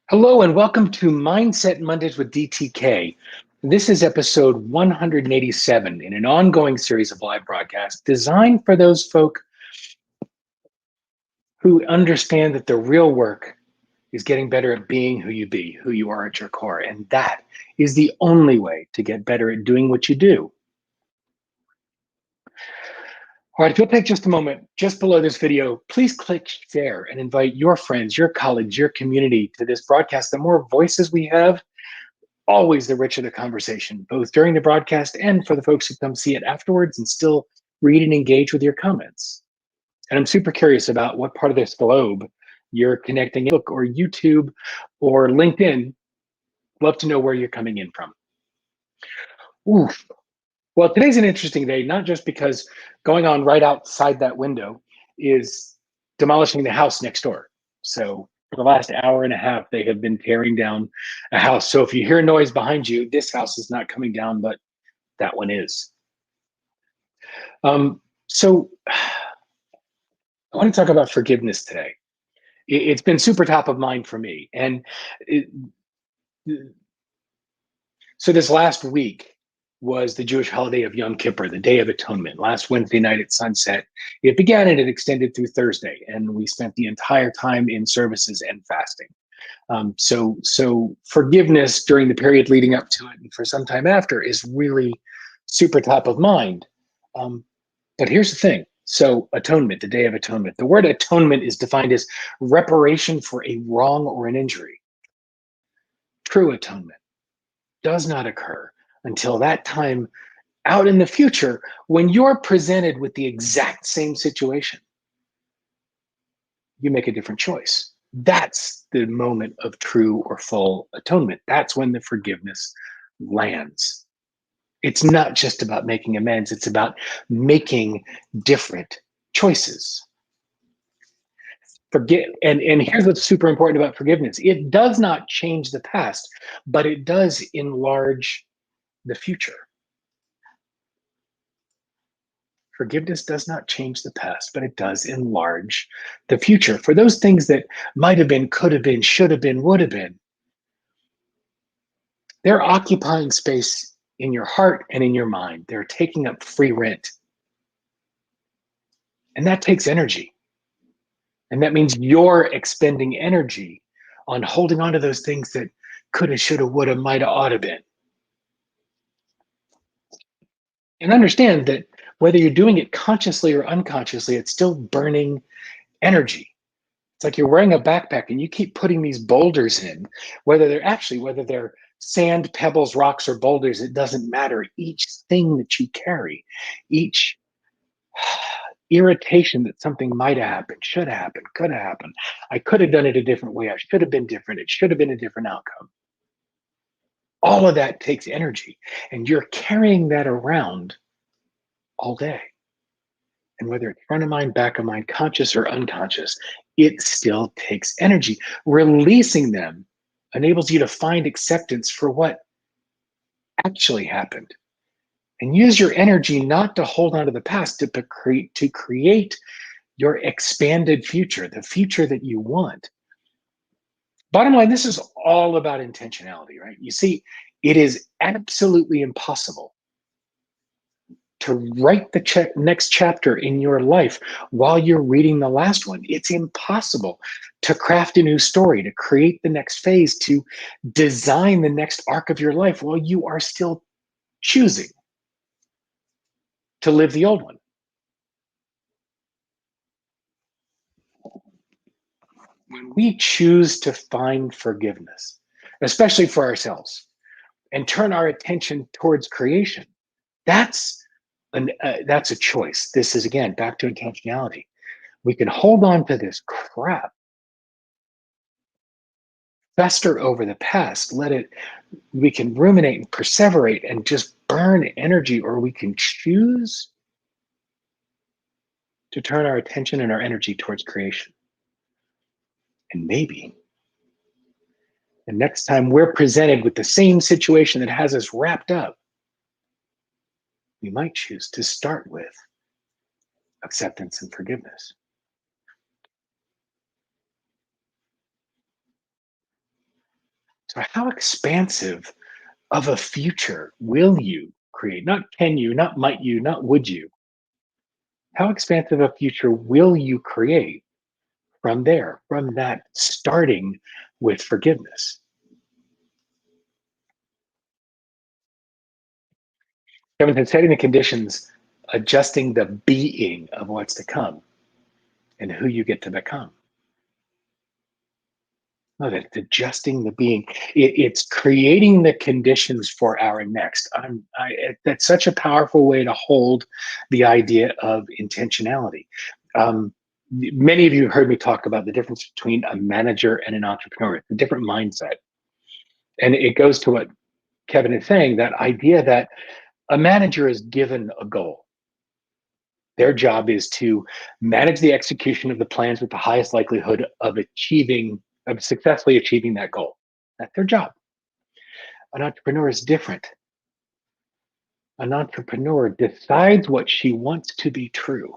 Hello and welcome to Mindset Mondays with DTK. This is episode 187 in an ongoing series of live broadcasts designed for those folk who understand that the real work is getting better at being who you are at your core. And that is the only way to get better at doing what you do. All right, if you'll take just a moment, just below this video, please click share and invite your friends, your colleagues, your community to this broadcast. The more voices we have, always the richer the conversation, both during the broadcast and for the folks who come see it afterwards and still read and engage with your comments. And I'm super curious about what part of this globe you're connecting, Facebook or YouTube or LinkedIn. Love to know where you're coming in from. Oof. Well, today's an interesting day, not just because going on right outside that window is demolishing the house next door. So for the last hour and a half, they have been tearing down a house. So if you hear noise behind you, this house is not coming down, but that one is. So I want to talk about forgiveness today. It's been super top of mind for me. And so this last week was the Jewish holiday of Yom Kippur, the Day of Atonement. Last Wednesday night at sunset, it began and it extended through Thursday. And we spent the entire time in services and fasting. So forgiveness during the period leading up to it and for some time after is really super top of mind. But here's the thing. So atonement, the Day of Atonement. The word atonement is defined as reparation for a wrong or an injury. True atonement does not occur until that time out in the future when you're presented with the exact same situation. You make a different choice. That's the moment of true or full atonement. That's when the forgiveness lands. It's not just about making amends, it's about making different choices. And here's what's super important about forgiveness. It does not change the past, but it does enlarge the future. Forgiveness does not change the past, but it does enlarge the future. For those things that might have been, could have been, should have been, would have been, they're occupying space in your heart and in your mind. They're taking up free rent. And that takes energy. And that means you're expending energy on holding on to those things that coulda, shoulda, woulda, mighta, oughta been. And understand that whether you're doing it consciously or unconsciously, it's still burning energy. It's like you're wearing a backpack and you keep putting these boulders in, whether they're sand, pebbles, rocks, or boulders, it doesn't matter. Each thing that you carry, each irritation that something might have happened, should have happened, could have happened. I could have done it a different way. I should have been different. It should have been a different outcome. All of that takes energy, and you're carrying that around all day. And whether it's front of mind, back of mind, conscious or unconscious, it still takes energy. Releasing them enables you to find acceptance for what actually happened. And use your energy not to hold on to the past, to create your expanded future, the future that you want. Bottom line, this is all about intentionality, right? You see, it is absolutely impossible to write the next chapter in your life while you're reading the last one. It's impossible to craft a new story, to create the next phase, to design the next arc of your life while you are still choosing to live the old one. When we choose to find forgiveness, especially for ourselves, and turn our attention towards creation, that's a choice. This is, again, back to intentionality. We can hold on to this crap, fester over the past, we can ruminate and perseverate and just burn energy, or we can choose to turn our attention and our energy towards creation. And maybe the next time we're presented with the same situation that has us wrapped up, we might choose to start with acceptance and forgiveness. So, how expansive of a future will you create? Not can you, not might you, not would you. How expansive a future will you create from there, from that starting with forgiveness? Kevin said, setting the conditions, adjusting the being of what's to come and who you get to become. No, that's adjusting the being. It's creating the conditions for our next. That's such a powerful way to hold the idea of intentionality. Many of you heard me talk about the difference between a manager and an entrepreneur. It's a different mindset. And it goes to what Kevin is saying, that idea that a manager is given a goal. Their job is to manage the execution of the plans with the highest likelihood of successfully achieving that goal. That's their job. An entrepreneur is different. An entrepreneur decides what she wants to be true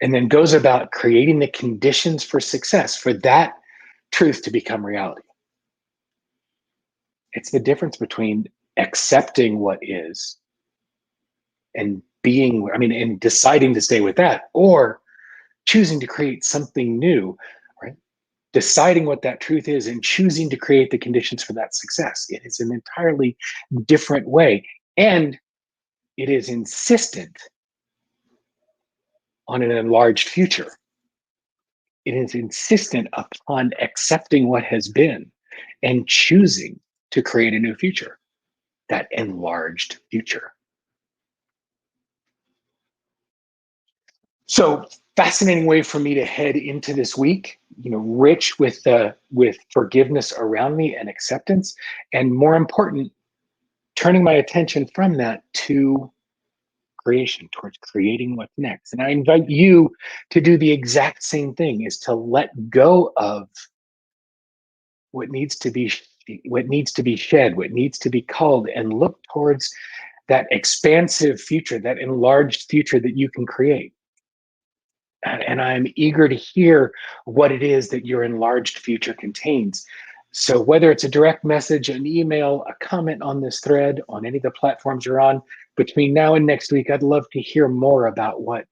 and then goes about creating the conditions for success for that truth to become reality. It's the difference between accepting what is and and deciding to stay with that, or choosing to create something new, right? Deciding what that truth is and choosing to create the conditions for that success. It is an entirely different way. And it is insistent on an enlarged future. It is insistent upon accepting what has been and choosing to create a new future, that enlarged future. So, fascinating way for me to head into this week, rich with forgiveness around me and acceptance, and more important, turning my attention from that to creation, towards creating what's next. And I invite you to do the exact same thing, is to let go of what needs to be shed, what needs to be culled, and look towards that expansive future, that enlarged future that you can create. And I'm eager to hear what it is that your enlarged future contains. So whether it's a direct message, an email, a comment on this thread, on any of the platforms you're on, between now and next week, I'd love to hear more about what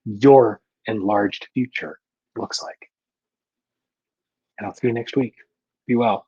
your enlarged future looks like. And I'll see you next week. Be well.